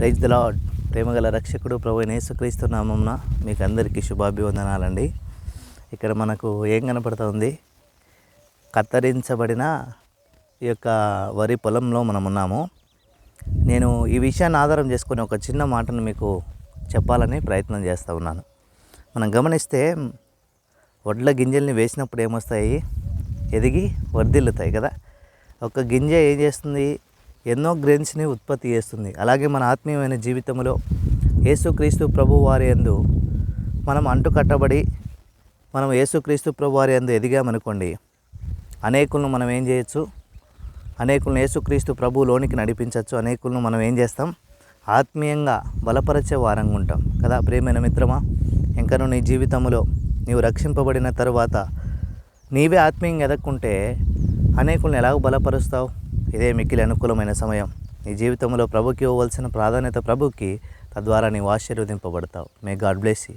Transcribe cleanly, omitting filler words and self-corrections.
Praise the lord. ప్రేమగల రక్షకుడు ప్రభు అయిన యేసుక్రీస్తు నామమున మీకు అందరికీ శుభాభివందనాలండి. ఇక్కడ మనకు ఏం కనపడుతుంది? కత్తిరించబడిన ఈ యొక్క వరి పొలంలో మనం ఉన్నాము. నేను ఈ విషయాన్ని ఆధారం చేసుకుని ఒక చిన్న మాటను మీకు చెప్పాలని ప్రయత్నం చేస్తూ ఉన్నాను. మనం గమనిస్తే వడ్ల గింజల్ని వేసినప్పుడు ఏమొస్తాయి? ఎదిగి వర్ధిల్లుతాయి కదా. ఒక గింజ ఏం చేస్తుంది? ఎన్నో గ్రెయిన్స్ని ఉత్పత్తి చేస్తుంది. అలాగే మన ఆత్మీయమైన జీవితంలో యేసుక్రీస్తు ప్రభు వారి యందు మనం అంటుకట్టబడి మనం యేసుక్రీస్తు ప్రభు వారి యందు ఎదిగామనుకోండి, అనేకులను మనం ఏం చేయొచ్చు? అనేకులను యేసుక్రీస్తు ప్రభువులోనికి నడిపించవచ్చు. అనేకులను మనం ఏం చేస్తాం? ఆత్మీయంగా బలపరిచే వారంగా ఉంటాం కదా. ప్రియమైన మిత్రమా, ఇంకను నీ జీవితంలో నీవు రక్షింపబడిన తరువాత నీవే ఆత్మీయంగా ఎదక్కుంటే అనేకులను ఎలాగ బలపరుస్తావు? ఇదే మిక్కిలి అనుకూలమైన సమయం. నీ జీవితంలో ప్రభుకి ఇవ్వవలసిన ప్రాధాన్యత ప్రభుకి, తద్వారా నీవు ఆశీర్వదింపబడతావు. May God bless you.